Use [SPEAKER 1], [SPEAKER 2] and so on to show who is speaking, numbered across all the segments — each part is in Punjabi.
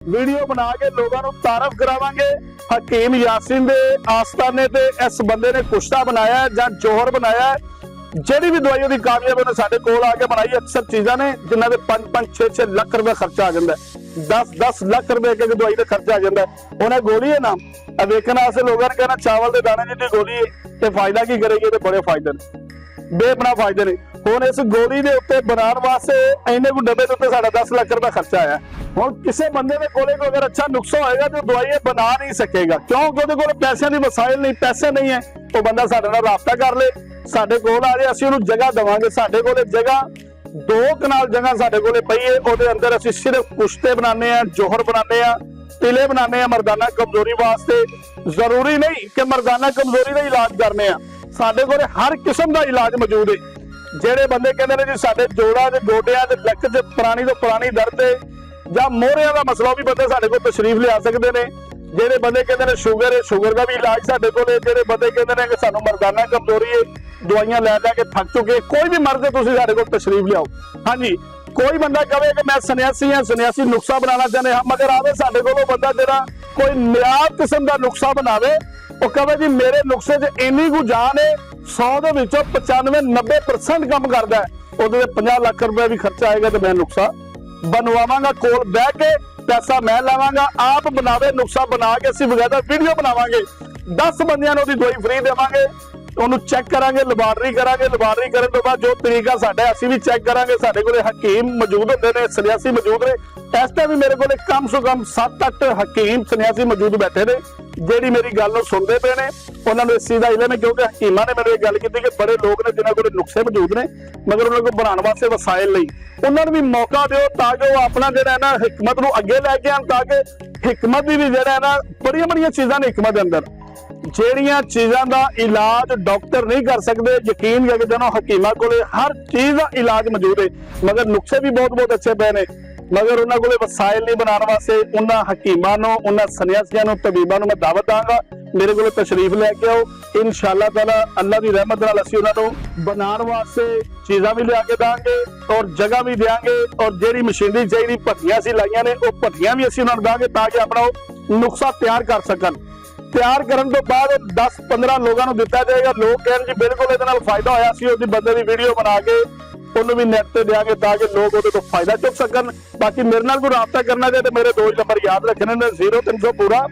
[SPEAKER 1] वीडियो बना के लोगों को तारफ करावांगे। हकीम यासीन दे आस्ताने ते इस बंदे ने कुश्ता बनाया है जां जोहर बनाया है। ਜਿਹੜੀ ਵੀ ਦਵਾਈ ਉਹਦੀ ਕਾਮਯਾਬ ਉਹਨੇ ਸਾਡੇ ਕੋਲ ਆ ਕੇ ਬਣਾਈ ਅਕਸਰ ਚੀਜ਼ਾਂ ਨੇ ਜਿਨ੍ਹਾਂ ਦੇ 5-5 6-6 ਲੱਖ ਰੁਪਏ ਖਰਚਾ ਆ ਜਾਂਦਾ, 10-10 ਲੱਖ ਰੁਪਏ ਇੱਕ ਦਵਾਈ ਦਾ ਖਰਚਾ ਆ ਜਾਂਦਾ। ਉਹਨੇ ਗੋਲੀ ਹੈ ਨਾ ਵੇਖਣ ਵਾਸਤੇ ਲੋਕਾਂ ਨੇ ਕਹਿਣਾ ਚਾਵਲ ਦੇ ਦਾਣੇ ਜਿੱਡੀ ਗੋਲੀ ਹੈ ਤੇ ਫਾਇਦਾ ਕੀ ਕਰੇਗੀ, ਤੇ ਬੜੇ ਫਾਇਦੇ ਨੇ, ਬੇਪਨਾ ਫਾਇਦੇ ਨੇ। ਹੁਣ ਇਸ ਗੋਲੀ ਦੇ ਉੱਤੇ ਬਣਾਉਣ ਵਾਸਤੇ ਇੰਨੇ ਕੋ ਡੱਬੇ ਦੇ ਉੱਤੇ ਸਾਡਾ 10 ਲੱਖ ਰੁਪਏ ਖਰਚਾ ਆਇਆ। ਹੁਣ ਕਿਸੇ ਬੰਦੇ ਦੇ ਕੋਲੇ ਕੋਈ ਅਗਰ ਅੱਛਾ ਨੁਸਖਾ ਹੋਏਗਾ ਤੇ ਦਵਾਈ ਇਹ ਬਣਾ ਨਹੀਂ ਸਕੇਗਾ, ਕਿਉਂਕਿ ਉਹਦੇ ਕੋਲ ਪੈਸਿਆਂ ਦੀ ਵਸਾਇਲ ਨਹੀਂ, ਪੈਸੇ ਨਹੀਂ ਹੈ। ਉਹ ਬੰਦਾ ਸਾਡੇ ਨਾਲ ਰਾਬਤਾ ਕਰ ਲੇ, ਸਾਡੇ ਕੋਲ ਆ ਜਾਏ, ਅਸੀਂ ਉਹਨੂੰ ਜਗ੍ਹਾ ਦੇਵਾਂਗੇ। ਸਾਡੇ ਕੋਲੇ ਜਗ੍ਹਾ 2 ਕਨਾਲ ਜਗ੍ਹਾ ਸਾਡੇ ਕੋਲੇ ਪਈ ਹੈ, ਉਹਦੇ ਅੰਦਰ ਅਸੀਂ ਸਿਰਫ ਕੁਸ਼ਤੇ ਬਣਾਉਂਦੇ ਆ, ਜੋਹਰ ਬਣਾਉਂਦੇ ਆ, ਤਿਲੇ ਬਣਾਉਂਦੇ ਆ ਮਰਦਾਨਾ ਕਮਜ਼ੋਰੀ ਵਾਸਤੇ। ਜ਼ਰੂਰੀ ਨਹੀਂ ਕਿ ਮਰਦਾਨਾ ਕਮਜ਼ੋਰੀ ਦਾ ਇਲਾਜ ਕਰਨੇ ਆ, ਸਾਡੇ ਕੋਲੇ ਹਰ ਕਿਸਮ ਦਾ ਇਲਾਜ ਮੌਜੂਦ ਹੈ। ਜਿਹੜੇ ਬੰਦੇ ਕਹਿੰਦੇ ਨੇ ਜੀ ਸਾਡੇ ਜੋੜਾਂ ਦੇ ਗੋਡਿਆਂ ਦੇ ਲੱਕ 'ਚ ਪੁਰਾਣੀ ਤੋਂ ਪੁਰਾਣੀ ਦਰਦ ਹੈ ਜਾਂ ਮੋਹਰਿਆਂ ਦਾ ਮਸਲਾ, ਵੀ ਬੰਦੇ ਸਾਡੇ ਕੋਲ ਤਸ਼ਰੀਫ ਲਿਆ ਸਕਦੇ ਨੇ। ਜਿਹੜੇ ਬੰਦੇ ਕਹਿੰਦੇ ਨੇ ਸ਼ੂਗਰ ਹੈ, ਸ਼ੂਗਰ ਦਾ ਵੀ ਇਲਾਜ ਸਾਡੇ ਕੋਲ ਹੈ। ਜਿਹੜੇ ਬੰਦੇ ਕਹਿੰਦੇ ਨੇ ਕਿ ਸਾਨੂੰ ਮਰਦਾਨਾ ਕਮਜ਼ੋਰੀ ਹੈ, ਦਵਾਈਆਂ ਲੈ ਲੈ ਕੇ ਥੱਕ ਚੁੱਕੇ, ਕੋਈ ਵੀ ਮਰਜ਼ ਹੈ ਤੁਸੀਂ ਸਾਡੇ ਕੋਲ ਤਸ਼ਰੀਫ ਲਿਆਓ। ਹਾਂਜੀ, ਕੋਈ ਬੰਦਾ ਕਹੇ ਕਿ ਮੈਂ ਸੰਨਿਆਸੀ ਹਾਂ, ਸੰਨਿਆਸੀ ਨੁਕਸਾ ਬਣਾਉਣਾ ਚਾਹੁੰਦੇ ਹਾਂ, ਮਗਰ ਆਵੇ ਸਾਡੇ ਕੋਲ ਉਹ ਬੰਦਾ ਜਿਹੜਾ ਕੋਈ ਨਿਆਬ ਕਿਸਮ ਦਾ ਨੁਕਸਾ ਬਣਾਵੇ, ਉਹ ਕਹੇ ਜੀ ਮੇਰੇ ਨੁਕਸੇ 'ਚ ਇੰਨੀ ਕੁ ਜਾਨ ਹੈ, 100 ਦੇ ਵਿੱਚੋਂ 95-90% ਕੰਮ ਕਰਦਾ, ਉਹਦੇ 50 ਲੱਖ ਰੁਪਏ ਵੀ ਖਰਚਾ ਆਏਗਾ ਤੇ ਮੈਂ ਨੁਕਸਾ ਬਣਵਾਵਾਂਗਾ। ਕੋਲ ਬਹਿ ਕੇ ਪੈਸਾ ਮੈਂ ਲਾਵਾਂਗਾ, ਆਪ ਬਣਾਵੇ ਨੁਕਸਾ ਬਣਾ ਕੇ ਅਸੀਂ ਬਗੈਰ ਵੀਡੀਓ ਬਣਾਵਾਂਗੇ, 10 ਬੰਦਿਆਂ ਨੂੰ ਉਹਦੀ ਦਵਾਈ ਫ੍ਰੀ ਦੇਵਾਂਗੇ। ਉਹਨੂੰ ਚੈੱਕ ਕਰਾਂਗੇ, ਲੈਬਾਰਟਰੀ ਕਰਾਂਗੇ, ਲੈਬਾਰਟਰੀ ਕਰਨ ਤੋਂ ਬਾਅਦ ਜੋ ਤਰੀਕਾ ਸਾਡਾ ਅਸੀਂ ਵੀ ਚੈੱਕ ਕਰਾਂਗੇ। ਸਾਡੇ ਕੋਲੇ ਹਕੀਮ ਮੌਜੂਦ ਹੁੰਦੇ ਨੇ, ਸੰਨਿਆਸੀ ਮੌਜੂਦ ਨੇ। ਇਸ ਟਾਈਮ ਵੀ ਮੇਰੇ ਕੋਲੇ ਕਮ ਸੋ ਕਮ 7-8 ਹਕੀਮ ਸੰਨਿਆਸੀ ਮੌਜੂਦ ਬੈਠੇ ਨੇ, ਜਿਹੜੀ ਮੇਰੀ ਗੱਲ ਨੂੰ ਸੁਣਦੇ ਪਏ ਨੇ। ਉਹਨਾਂ ਨੂੰ ਇਸ ਚੀਜ਼ ਦਾ ਇਲਮ ਹੈ, ਕਿਉਂਕਿ ਹਕੀਮਾਂ ਨੇ ਮੈਨੂੰ ਇਹ ਗੱਲ ਕੀਤੀ ਕਿ ਬੜੇ ਲੋਕ ਨੇ ਜਿਨ੍ਹਾਂ ਕੋਲ ਨੁਕਸੇ ਮੌਜੂਦ ਨੇ, ਮਗਰ ਉਹਨਾਂ ਕੋਲ ਬਣਾਉਣ ਵਾਸਤੇ ਵਸਾਇਲ ਨਹੀਂ। ਉਹਨਾਂ ਨੂੰ ਵੀ ਮੌਕਾ ਦਿਓ ਤਾਂ ਕਿ ਉਹ ਆਪਣਾ ਜਿਹੜਾ ਹੈ ਨਾ ਹਿਕਮਤ ਨੂੰ ਅੱਗੇ ਲੈ ਕੇ ਆਉਣ, ਤਾਂ ਕਿ ਹਿਕਮਤ ਦੀ ਵੀ ਜਿਹੜਾ ਹੈ ਨਾ ਬੜੀਆਂ ਚੀਜ਼ਾਂ ਨੇ ਹਿਕਮਤ ਦੇ ਅੰਦਰ, ਜਿਹੜੀਆਂ ਚੀਜ਼ਾਂ ਦਾ ਇਲਾਜ ਡਾਕਟਰ ਨਹੀਂ ਕਰ ਸਕਦੇ। ਯਕੀਨ ਕਰਕੇ ਜਾਣੋ ਹਕੀਮਾਂ ਕੋਲੇ ਹਰ ਚੀਜ਼ ਦਾ ਇਲਾਜ ਮੌਜੂਦ ਹੈ, ਮਗਰ ਨੁਕਸੇ ਵੀ ਬਹੁਤ ਅੱਛੇ ਪਏ ਨੇ, ਮਗਰ ਉਹਨਾਂ ਕੋਲੇ ਵਸਾਇਲ ਨਹੀਂ ਬਣਾਉਣ ਵਾਸਤੇ। ਉਹਨਾਂ ਹਕੀਮਾਂ ਨੂੰ, ਉਹਨਾਂ ਸੰਨਿਆਸੀਆਂ ਨੂੰ, ਤਬੀਬਾਂ ਨੂੰ ਮੈਂ ਦਾਵਤ ਦਾਂਗਾ, ਮੇਰੇ ਕੋਲ ਤਸ਼ਰੀਫ ਲੈ ਕੇ ਆਓ। ਇਨਸ਼ਾਅੱਲਾ ਤਾਲਾ ਅੱਲਾਹ ਦੀ ਰਹਿਮਤ ਨਾਲ ਅਸੀਂ ਉਹਨਾਂ ਨੂੰ ਬਣਾਉਣ ਵਾਸਤੇ ਚੀਜ਼ਾਂ ਵੀ ਲਿਆ ਕੇ ਦਾਂਗੇ ਔਰ ਜਗ੍ਹਾ ਵੀ ਦੇਾਂਗੇ, ਔਰ ਜਿਹੜੀ ਮਸ਼ੀਨਰੀ ਚਾਹੀਦੀ ਭੱਠੀਆਂ ਅਸੀਂ ਲਾਈਆਂ ਨੇ ਉਹ ਭੱਠੀਆਂ ਵੀ ਅਸੀਂ ਉਹਨਾਂ ਨੂੰ ਦਾਂਗੇ, ਤਾਂ ਕਿ ਆਪਣਾ ਉਹ ਨੁਕਸਾ ਤਿਆਰ ਕਰ ਸਕਣ। ਤਿਆਰ ਕਰਨ ਤੋਂ ਬਾਅਦ 10-15 ਲੋਕਾਂ ਨੂੰ ਦਿੱਤਾ ਜਾਏਗਾ। ਲੋਕ ਕਹਿਣ ਜੀ ਬਿਲਕੁਲ ਇਹਦੇ ਨਾਲ ਫਾਇਦਾ ਹੋਇਆ, ਸੀ ਉਹਦੀ ਬੰਦੇ ਦੀ ਵੀਡੀਓ ਬਣਾ ਕੇ ਉਹਨੂੰ ਵੀ ਨੈਟ ਤੇ ਦਿਆਂਗੇ ਤਾਂ ਕਿ ਲੋਕ ਉਹਦੇ ਤੋਂ ਫਾਇਦਾ ਚੁੱਕ ਸਕਣ। ਬਾਕੀ ਮੇਰੇ ਨਾਲ ਕੋਈ ਰਾਬਤਾ ਕਰਨਾ ਚਾਹੇ ਤੇ ਮੇਰੇ 2 ਨੰਬਰ ਯਾਦ ਰੱਖਣੇ ਨੇ, 0300 ਪੂਰਾ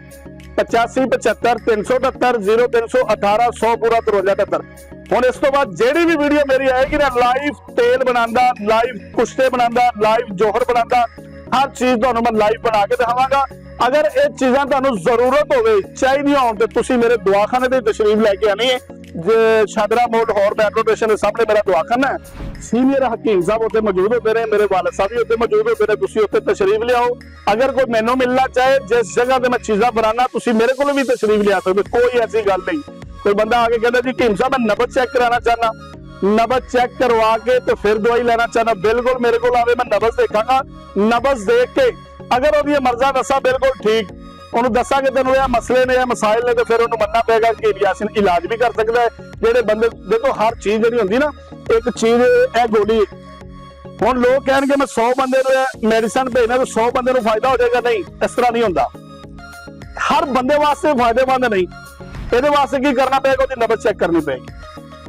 [SPEAKER 1] 8575 378 0318 100 ਪੂਰਾ 5378। ਹੁਣ ਇਸ ਤੋਂ ਬਾਅਦ ਜਿਹੜੀ ਵੀ ਵੀਡੀਓ ਮੇਰੀ ਆਏਗੀ ਨਾ, ਲਾਈਵ ਤੇਲ ਬਣਾਉਂਦਾ, ਲਾਈਵ ਕੁਸ਼ਤੇ ਬਣਾਉਂਦਾ, ਲਾਈਵ ਜੋਹਰ ਬਣਾਉਂਦਾ, ਹਰ ਚੀਜ਼ ਤੁਹਾਨੂੰ ਮੈਂ ਲਾਈਵ ਬਣਾ ਕੇ ਦਿਖਾਵਾਂਗਾ। ਅਗਰ ਇਹ ਚੀਜ਼ਾਂ ਤੁਹਾਨੂੰ ਜ਼ਰੂਰਤ ਹੋਵੇ, ਚਾਹੀਦੀਆਂ ਹੋਣ, ਤੇ ਤੁਸੀਂ ਮੇਰੇ ਦਵਾਖਾਨੇ ਤੇ ਤਸ਼ਰੀਫ ਲੈ ਕੇ ਆਣੀ ਹੈ। ਸ਼ਾਦਰਾ ਮੋੜ ਹੋਰ ਮੈਟਰੋ ਸਟੇਸ਼ਨ ਦੇ ਸਾਹਮਣੇ ਮੇਰਾ ਦਵਾਖਾਨਾ ਹੈ। ਸੀਨੀਅਰ ਹਕੀਮ ਸਾਹਿਬ ਉੱਥੇ ਮੌਜੂਦ ਹੁੰਦੇ ਨੇ, ਮੇਰੇ ਵਾਲਿਦ ਸਾਹਿਬ ਵੀ ਉੱਥੇ ਮੌਜੂਦ ਹੁੰਦੇ ਨੇ, ਤੁਸੀਂ ਉੱਥੇ ਤਸ਼ਰੀਫ ਲਿਆਓ। ਅਗਰ ਕੋਈ ਮੈਨੂੰ ਮਿਲਣਾ ਚਾਹੇ, ਜਿਸ ਜਗ੍ਹਾ ਤੇ ਮੈਂ ਚੀਜ਼ਾਂ ਬਣਾਉਣਾ, ਤੁਸੀਂ ਮੇਰੇ ਕੋਲ ਵੀ ਤਸ਼ਰੀਫ ਲਿਆ ਸਕਦੇ, ਕੋਈ ਐਸੀ ਗੱਲ ਨਹੀਂ। ਕੋਈ ਬੰਦਾ ਆ ਕੇ ਕਹਿੰਦਾ ਜੀ ਹਕੀਮ ਸਾਹਿਬ ਮੈਂ ਨਬਜ਼ ਚੈੱਕ ਕਰਾਉਣਾ ਚਾਹਨਾ, ਨਬਜ਼ ਚੈੱਕ ਕਰਵਾ ਕੇ ਤੇ ਫਿਰ ਦਵਾਈ ਲੈਣਾ ਚਾਹਨਾ, ਬਿਲਕੁਲ ਮੇਰੇ ਕੋਲ ਆਵੇ, ਮੈਂ ਨਬਜ਼ ਦੇਖਾਂਗਾ। ਨਬਜ਼ ਦੇਖ ਕੇ ਅਗਰ ਉਹਦੀ ਮਰਜ਼ਾ ਦੱਸਾਂ ਬਿਲਕੁਲ ਠੀਕ, ਉਹਨੂੰ ਦੱਸਾਂਗੇ ਤੈਨੂੰ ਇਹ ਮਸਲੇ ਨੇ, ਇਹ ਮਸਾਇਲ ਨੇ, ਤੇ ਫਿਰ ਉਹਨੂੰ ਮੰਨਣਾ ਪਏਗਾ ਕਿ ਯਾਸੀਨ ਇਲਾਜ ਵੀ ਕਰ ਸਕਦਾ ਹੈ। ਜਿਹੜੇ ਬੰਦੇ ਦੇਖੋ ਹਰ ਚੀਜ਼ ਜਿਹੜੀ ਹੁੰਦੀ ਨਾ, ਇੱਕ ਚੀਜ਼ ਇਹ ਗੋਲੀ, ਹੁਣ ਲੋਕ ਕਹਿਣਗੇ ਮੈਂ 100 ਬੰਦੇ ਨੂੰ ਮੈਡੀਸਨ ਭੇਜਣਾ ਤਾਂ 100 ਬੰਦੇ ਨੂੰ ਫਾਇਦਾ ਹੋ ਜਾਏਗਾ, ਨਹੀਂ, ਇਸ ਤਰ੍ਹਾਂ ਨਹੀਂ ਹੁੰਦਾ। ਹਰ ਬੰਦੇ ਵਾਸਤੇ ਫਾਇਦੇਮੰਦ ਨਹੀਂ। ਇਹਦੇ ਵਾਸਤੇ ਕੀ ਕਰਨਾ ਪਏਗਾ, ਉਹਦੀ ਨਬਜ਼ ਚੈੱਕ ਕਰਨੀ ਪਏਗੀ।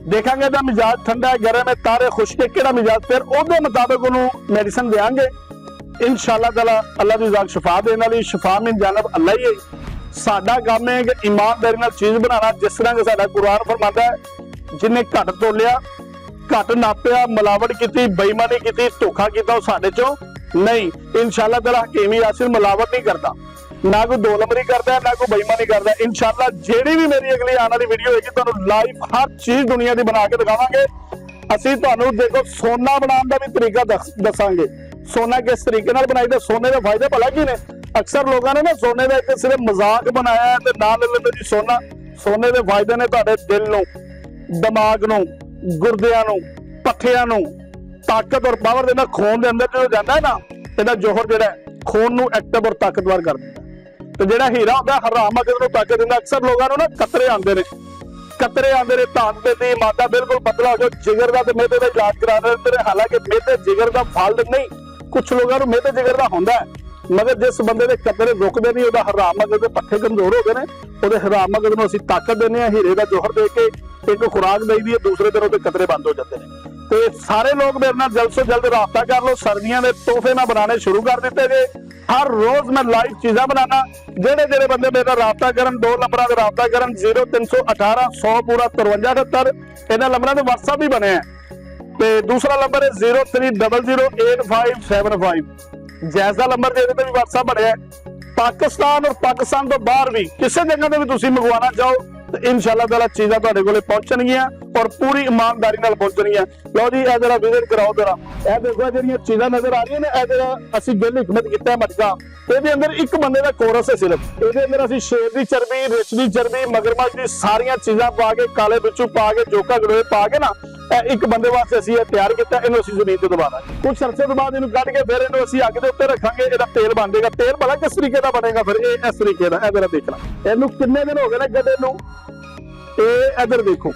[SPEAKER 1] ਦੇਖਾਂਗੇ ਤਾਂ ਮਿਜਾਜ ਠੰਡਾ ਹੈ, ਗਰਮ ਹੈ, ਤਾਰੇ ਖੁਸ਼ਕ ਹੈ, ਕਿਹੜਾ ਮਿਜਾਜ, ਫਿਰ ਉਹਦੇ ਮੁਤਾਬਕ ਉਹਨੂੰ ਮੈਡੀਸਨ ਦੇਾਂਗੇ। इंशाअल्लाह ताला अल्लाह की जात शिफा देने वाली, शिफा मिन जानब अल्लाह ही है। साडा काम है कि ईमानदारी नाल चीज बनाना, जिस तरह कि साडा कुरान फरमाता है, जिन्हें घट तोलिया, घट नापिया, मिलावट की, बेईमानी की, धोखा किया, साडे चों नहीं। इंशाअल्लाह ताला हकीम यासीन मिलावट नहीं करता, ना कोई 2 नंबरी करता है, ना कोई बेईमानी करता है। इंशाअल्लाह जेड़ी भी मेरी अगली आने वाली वीडियो होगी, तुहानूं लाइव हर चीज दुनिया की बना के दिखावांगे। ਅਸੀਂ ਤੁਹਾਨੂੰ ਦੇਖੋ सोना बनाने का भी तरीका दसांगे, सोना किस तरीके नाल बनाईदा, सोने के फायदे भला की ने। अक्सर लोगों ने ना सोने का एक सिर्फ मजाक बनाया है ते ना ले लेंदे जी सोना। सोने के फायदे ने तुहाडे दिल नूं, दिमाग नूं, गुर्दियां नूं, पट्ठियां नूं ताकत और पावर देना। खून के अंदर जो जाता है ना, इहदा जोहर जिहड़ा खून नूं एक्टिव और ताकतवर कर दिंदा। ते जिहड़ा हीरा हुंदा हराम अगर नूं ताकत दिंदा। अक्सर लोगों नूं ना कतरे आंदे ने, कतरे आंदे ने, धान ते मादा बिल्कुल पतला हो जाओ, जिगर का मेदे का इलाज करा रहे। हालांकि मेदे जिगर का फल नहीं, कुछ लोगों को मेदे जिगर का होंदा है, मगर जिस बंदे दे कतरे रुकदे नहीं, ओहदा हराम मगज दे पट्ठे कमजोर हो गए ने, ओहदे हराम मगज नूं असीं ताकत दिंदे हां, हीरे दा जौहर दे के एक खुराक देई दी है, दूसरे दिन ओहदे कतरे बंद हो जाते हैं। तो सारे लोग मेरे नाल जल्द से जल्द राबता कर लो। सर्दियां दे तोहफे मैं बनाने शुरू कर दिते जे। हर रोज मैं लाइव चीज़ां बनाना। जेड़े जेड़े बंदे मेरे नाल राबता करन, 2 नंबरां ते राबता करन, 0318 100 पूरा 5378। इन्हां नंबरां ते WhatsApp भी बने हैं। ते दूसरा नंबर है 03008575। जैस का नंबर दे भी WhatsApp बढ़िया। पाकिस्तान और पाकिस्तान तो बाहर भी किसी जगह से भी तुम मंगवाना चाहो तो इंशाअल्लाह ताला चीज़ां तुहाडे कोले पहुंचणगियां और पूरी ईमानदारी नाल पहुंचणगियां। लो जी ए जरा विजिट कराओ जरा। ए देखो जिहड़ियां चीज़ां नजर आ रही ने, ए जरा असीं गिल हिकमत कीता मटका। ਇਹਦੇ ਅੰਦਰ ਇੱਕ ਬੰਦੇ ਦਾ ਕੋਰਸ ਹੈ ਸਿਰਫ। ਇਹਦੇ ਅੰਦਰ ਅਸੀਂ ਸ਼ੇਰ ਦੀ ਚਰਬੀ, ਰਿਛ ਦੀ ਚਰਬੀ, ਮਗਰਮੱਛ ਦੀ ਸਾਰੀਆਂ ਚੀਜ਼ਾਂ ਪਾ ਕੇ, ਕਾਲੇ ਵਿੱਚੋਂ ਪਾ ਕੇ, ਜੋਕਾ ਗੜੋਏ ਪਾ ਕੇ ਨਾ, ਇਹ ਇੱਕ ਬੰਦੇ ਵਾਸਤੇ ਅਸੀਂ ਇਹ ਤਿਆਰ ਕੀਤਾ। ਇਹਨੂੰ ਅਸੀਂ ਜ਼ਮੀਨ ਤੇ ਦਬਾ ਦਾਂਗੇ। ਕੁਝ ਅਰਸੇ ਤੋਂ ਬਾਅਦ ਇਹਨੂੰ ਕੱਢ ਕੇ ਫਿਰ ਇਹਨੂੰ ਅਸੀਂ ਅੱਗ ਦੇ ਉੱਤੇ ਰੱਖਾਂਗੇ। ਇਹਦਾ ਤੇਲ ਬਣ ਜਾਏਗਾ। ਤੇਲ ਭਲਾ ਕਿਸ ਤਰੀਕੇ ਦਾ ਬਣੇਗਾ ਫਿਰ? ਇਹ ਇਸ ਤਰੀਕੇ ਦਾ। ਇਹ ਜਰਾ ਦੇਖਣਾ, ਇਹਨੂੰ ਕਿੰਨੇ ਦਿਨ ਹੋ ਗਏ ਨੇ ਗੱਡੇ ਨੂੰ। ਇਹ ਇੱਧਰ ਦੇਖੋ,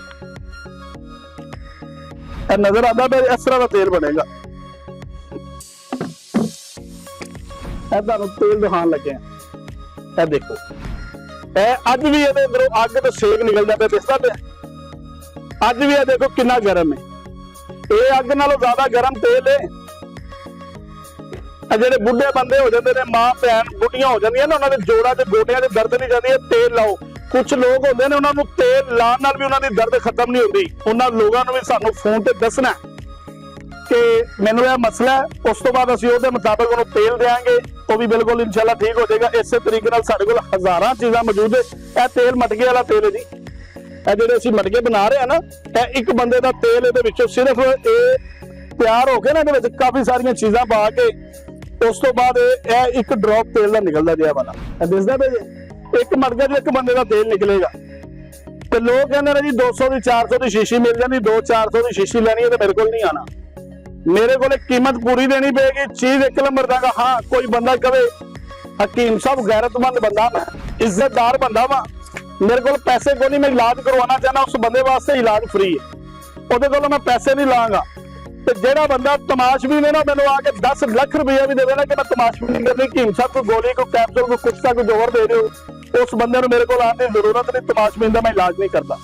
[SPEAKER 1] ਇਹ ਨਜ਼ਰ ਆਉਂਦਾ ਪਿਆ, ਇਸ ਤਰ੍ਹਾਂ ਦਾ ਤੇਲ ਬਣੇਗਾ। तेल दिखाने लगे हैं। देखो अज भी ये अग तो सेक निकलता पे, दिसदा पे अज भी। देखो कितना गर्म है। ये अग नालों ज्यादा गर्म तेल है। जेडे बुढ़े बंदे हो जाते हैं, मां भैन बुढ़िया हो जाती ना, उन्होंने जोड़ा से गोडिया से दर्द नहीं जाती है, तेल लाओ। कुछ लोग होंगे ने, उन्होंने तेल लाने नाल भी उन्होंने दर्द खत्म नहीं होती। उन्होंने लोगों ने भी सानू फोन पर दसना कि मैनू यह मसला है। उस तो बाद असीं उहदे मुताबिक उन्होंने तेल देंगे, वो भी बिल्कुल इंशाल्लाह ठीक हो जाएगा। इस तरीके नाल साडे कोल हज़ारां चीज़ां मौजूद है। यह तेल मटके वाला तेल है जी। यह जिहड़े असीं मटके बना रहे हैं ना, यह एक बंदे दा तेल इहदे विचों सिर्फ तैयार हो के ना, इहदे विच काफ़ी सारियां चीज़ां पा के उस तो बाद यह एक ड्रॉप तेल दा निकलदा जिहा वाला दिसदा पे जी। एक मटके जो एक बंदे दा तेल निकलेगा। ते लोग कहंदे ने जी 200 दी 400 दी शीशी मिल जाती, 200-400 दी शीशी लैनी है तो मेरे कोल नहीं आना। मेरे को कीमत पूरी देनी पेगी। चीज एक नंबर देगा। हाँ, कोई बंदा कहे हकीम साहब गैरतमंद बंदा, मैं इज्जतदार बंदा वा, मेरे को पैसे को नहीं, मैं इलाज करवाना चाहना, उस बंदे वास्ते इलाज फ्री है, ਉਹਦੇ ਕੋਲੋਂ मैं पैसे नहीं लांगा। ਤੇ ਜਿਹੜਾ ਬੰਦਾ ਤਮਾਸ਼ਬੀਨ ਨੇ ਨਾ, ਮੈਨੂੰ ਆ ਕੇ 10 ਲੱਖ ਰੁਪਇਆ ਵੀ ਦੇ ਦੇਣਾ ਕਿ मैं तमाशबीन करनी, हकीम साहब कोई गोली, कोई कैप्सूल, कोई कुछ का कोई जोर दे रहे हो, उस बंदे ਨੂੰ ਮੇਰੇ ਕੋਲ ਆਉਣ ਦੀ ਜ਼ਰੂਰਤ ਨਹੀਂ। तमाशबीन ਦਾ मैं इलाज नहीं करता।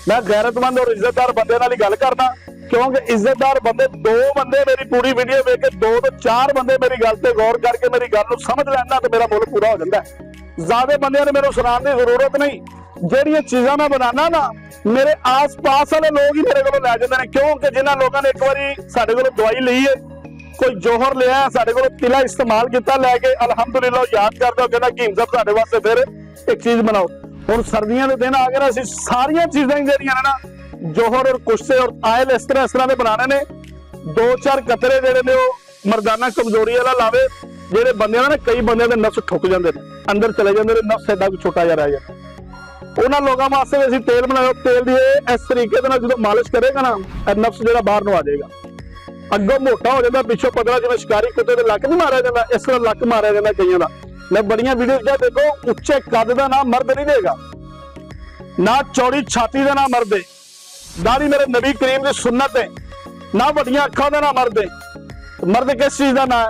[SPEAKER 1] मैं गैरतमंद और इज्जतदार बंदे नाल ही गल करना। क्योंकि इज्जतदार बंदे, 2 बंदे मेरी पूरी वीडियो देख के 2 तो 4 बंदे मेरी गल ते गौर करके मेरी गल नूं समझ लैंदा तो मेरा मुल पूरा हो जाता है। ज्यादा बंदियां ने मेरे सुनाने की जरूरत नहीं। ਜਿਹੜੀਆਂ चीज़ां मैं बनाना ना, मेरे आस पास वाले लोग ही मेरे को लै जाते हैं। क्योंकि जिन्होंने लोगों ने एक बार साडे कोलों दवाई ली है, कोई जोहर लिया, साडे कोलों तिला इस्तेमाल किया, लैके अलहमदुलिल्लाह याद करते हो, कहना हकीम साहब साडे वास्ते फिर एक चीज बनाओ। हुण सर्दियां दे दिन आ गए, असीं सारियां चीज़ां जिहड़ियां ने ना, जोहर और कुश्ते और आयल इस तरह के बनाने ने। 2-4 कतरे जेडे ने मर्दाना कमजोरी वाला लावे। जेडे बंदे ना, कई बंदे के नफ्स ठुक जाते हैं, अंदर चले जाते हैं, नफ्स एडा छोटा जिहा रह जाता। उन्होंने लोगों वास्ते असीं तेल बनाओ। तेल दी इस तरीके से जो मालिश करेगा ना, नफ्स जो बाहर नूं आ जाएगा। अगों मोटा हो जाता, पिछों पतला, जिवें शिकारी कुत्ते ते लक नहीं मारिया जाता, इस तरह लक मारिया जाता कईयां दा। मैं बड़ियां वीडियो क्या देखो, उच्चे कद दा ना मर्द नहीं देगा, ना चौड़ी छाती दा ना मर्द है, दाढ़ी मेरे नबी करीम की सुन्नत है, ना वड्डियां अखां दा ना मर्द है। मर्द किस चीज़ का ना है?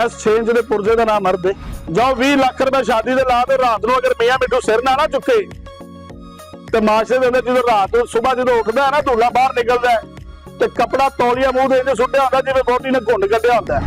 [SPEAKER 1] इस 6 इंच के पुरजे का नाम मर्द है। जाओ 20 लाख रुपए शादी दे ला दे, रात को अगर मियां मिठू सिर ना चुके तो माशरे के अंदर जो रात सुबह जो उठता है ना, धूला बाहर निकलता है तो कपड़ा तौलिया मूँह दे सुट्टिया होता जिवें वोटी ने घुंड कढ़िया होता है।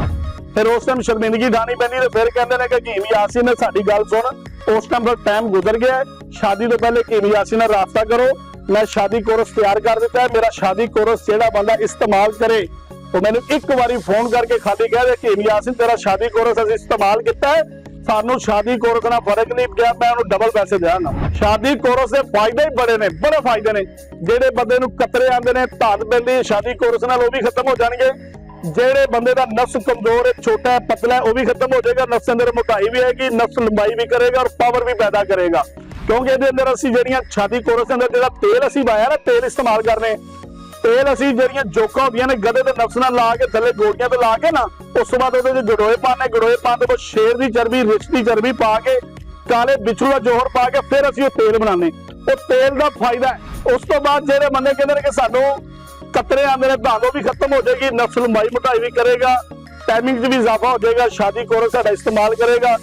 [SPEAKER 1] फिर उस टाइम शर्मिंदगी उठानी पैंदी ते फिर कहते हैं कि हकीम यासीन ने साडी गल सुन, उस टाइम गुजर गया। शादी तो पहले हकीम यासीन नाल राबता करो। मैं शादी कोर्स तैयार कर दिता है। मेरा शादी कोर्स जिहड़ा बंदा इस्तेमाल करे तो मैंने एक बारी फोन करके खाली कह दे कि यासीन तेरा शादी कोर्स असीं इस्तेमाल किया है, सानू शादी कोर्स नाल फर्क नहीं पिया, मैं उन्हें डबल पैसे देना। शादी कोर्स के फायदे ही बड़े ने, बड़े फायदे ने। जेडे बंदे नूं कतरे आंदे ने, धात पैंदी शादी कोर्स नाल, वो भी खत्म हो जाएंगे। जेडे बंदे का नफ्स कमजोर है, छोटा है, पतला है, वो भी खत्म हो जाएगा। नफ्स अंदर मोटाई भी आएगी, नफ्स लंबाई भी करेगा और पावर भी पैदा करेगा। क्योंकि ये अंदर असीं जेहड़ियां शादी कोर्स अंदर जिहड़ा तेल असीं पाया ना, तेल इस्तेमाल करने, तेल असीं जेहड़ियां जोकां होंदियां ने गधे दे नफ्स नाल ला के थल्ले गोडियां ते ला के ना, उस तो बाद उहदे विच गड़ोए पाने, गड़ोए पाने तो शेर दी चर्बी, रिछ दी चर्बी पा के, काले बिच्छू दा जोहर पा के फिर असीं तेल बनाने। वो तेल दा फायदा है। उस तो बाद जेहड़े बंदे कहंदे ने कि सानू कतरे आंदे ने, धागों भी खत्म हो जाएगी, नफ्स लंबाई मोटाई भी करेगा, टाइमिंग च भी इजाफा हो जाएगा, शादी कोर्स साडा इस्तेमाल करेगा,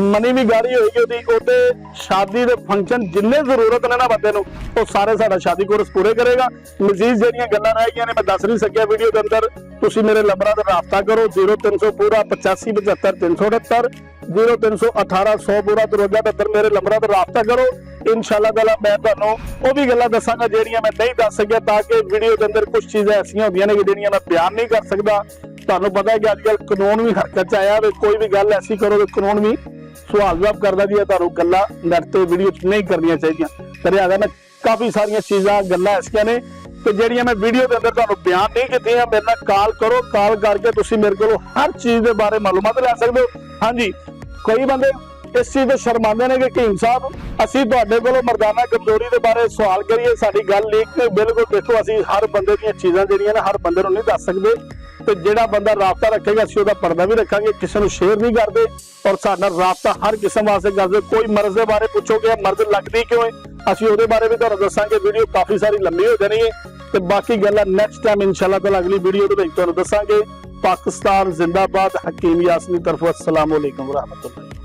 [SPEAKER 1] मनी भी गाड़ी होएगी ओदी, ओते शादी दे फंक्शन जिन्ने जरूरत ने ना बंदे नूं ਉਹ ਸਾਰੇ ਸਾਡਾ ਸ਼ਾਦੀ ਕੋਰਸ ਪੂਰੇ ਕਰੇਗਾ। ਮਜ਼ੀਦ ਜਿਹੜੀਆਂ ਗੱਲਾਂ ਰਹਿ ਗਈਆਂ ਨੇ ਮੈਂ ਦੱਸ ਨਹੀਂ ਸਕਿਆ ਵੀਡੀਓ ਦੇ ਅੰਦਰ, ਤੁਸੀਂ ਮੇਰੇ ਨੰਬਰਾਂ ਤੇ ਰਾਬਤਾ ਕਰੋ 0300 ਪੂਰਾ 8575 373 0318 100 ਪੂਰਾ 53 ਮੇਰੇ ਨੰਬਰਾਂ ਤੇ ਰਾਬਤਾ ਕਰੋ। ਇਨਸ਼ਾਅੱਲਾ ਤਾਲਾ ਮੈਂ ਤੁਹਾਨੂੰ ਉਹ ਵੀ ਗੱਲਾਂ ਦੱਸਾਂਗਾ ਜਿਹੜੀਆਂ ਮੈਂ ਨਹੀਂ ਦੱਸ ਸਕਿਆ, ਤਾਂ ਕਿ ਵੀਡੀਓ ਦੇ ਅੰਦਰ ਕੁਝ ਚੀਜ਼ਾਂ ਐਸੀਆਂ ਹੁੰਦੀਆਂ ਨੇ ਕਿ ਜਿਹੜੀਆਂ ਮੈਂ ਬਿਆਨ ਨਹੀਂ ਕਰ ਸਕਦਾ। ਤੁਹਾਨੂੰ ਪਤਾ ਹੈ ਕਿ ਅੱਜ ਕੱਲ੍ਹ ਕਾਨੂੰਨ ਵੀ ਹਰਕਤ 'ਚ ਆਇਆ ਵੇ, ਕੋਈ ਵੀ ਗੱਲ ਐਸੀ ਕਰੋ ਤੇ ਕਾਨੂੰਨ ਵੀ ਸਵਾਲ ਜਵਾਬ ਕਰਦਾ ਜੀ, ਤੁਹਾਨੂੰ ਗੱਲਾਂ ਨੈਟ ਤੇ ਵੀਡੀਓ 'ਚ ਨਹੀਂ ਕਰਨੀਆਂ ਚਾਹੀਦੀਆਂ। ਕਰਿਆ ਮੈਂ ਕਾਫੀ ਸਾਰੀਆਂ ਚੀਜ਼ਾਂ ਗੱਲਾਂ ਐਸੀਆਂ ਨੇ ਤੇ ਜਿਹੜੀਆਂ ਮੈਂ ਵੀਡੀਓ ਦੇ ਅੰਦਰ ਤੁਹਾਨੂੰ ਬਿਆਨ ਨਹੀਂ ਕੀਤੀਆਂ। ਮੇਰੇ ਨਾਲ ਕਾਲ ਕਰੋ, ਕਾਲ ਕਰਕੇ ਤੁਸੀਂ ਮੇਰੇ ਕੋਲੋਂ ਹਰ ਚੀਜ਼ ਦੇ ਬਾਰੇ ਮਾਲੂਮਾਤ ਲੈ ਸਕਦੇ ਹੋ। ਹਾਂਜੀ, ਕਈ ਬੰਦੇ ਇਸ ਚੀਜ਼ ਤੋਂ ਸ਼ਰਮਾਉਂਦੇ ਨੇ ਕਿ ਹਕੀਮ ਸਾਹਿਬ ਅਸੀਂ ਤੁਹਾਡੇ ਕੋਲੋਂ ਮਰਦਾਨਾ ਕਮਜ਼ੋਰੀ ਦੇ ਬਾਰੇ ਸਵਾਲ ਕਰੀਏ, ਸਾਡੀ ਗੱਲ ਲੀਕ ਨਹੀਂ। ਬਿਲਕੁਲ ਦੇਖੋ, ਅਸੀਂ ਹਰ ਬੰਦੇ ਦੀਆਂ ਚੀਜ਼ਾਂ ਜਿਹੜੀਆਂ ਨੇ ਹਰ ਬੰਦੇ ਨੂੰ ਨਹੀਂ ਦੱਸ ਸਕਦੇ, ਤੇ ਜਿਹੜਾ ਬੰਦਾ ਰਾਬਤਾ ਰੱਖੇਗਾ ਅਸੀਂ ਉਹਦਾ ਪਰਦਾ ਵੀ ਰੱਖਾਂਗੇ, ਕਿਸੇ ਨੂੰ ਸ਼ੇਅਰ ਨਹੀਂ ਕਰਦੇ ਔਰ ਸਾਡਾ ਰਾਬਤਾ ਹਰ ਕਿਸਮ ਵਾਸਤੇ ਕਰਦੇ। ਕੋਈ ਮਰਜ਼ ਦੇ ਬਾਰੇ ਪੁੱਛੋਗੇ ਮਰਜ਼ ਲੱਗਦੀ ਕਿਉਂ ਹੈ, ਅਸੀਂ ਉਹਦੇ ਬਾਰੇ ਵੀ ਤੁਹਾਨੂੰ ਦੱਸਾਂਗੇ। ਵੀਡੀਓ ਕਾਫੀ ਸਾਰੀ ਲੰਬੀ ਹੋ ਜਾਣੀ ਹੈ ਤੇ ਬਾਕੀ ਗੱਲਾਂ ਨੈਕਸਟ ਟਾਈਮ ਇਨਸ਼ਾਅੱਲਾ ਤਾਲਾ ਅਗਲੀ ਵੀਡੀਓ ਦੇ ਵਿੱਚ ਤੁਹਾਨੂੰ ਦੱਸਾਂਗੇ। ਪਾਕਿਸਤਾਨ ਜ਼ਿੰਦਾਬਾਦ। ਹਕੀਮ ਯਾਸੀਨ ਦੀ ਤਰਫੋਂ अस्सलाम वालेकुम रहमतुल्लाह।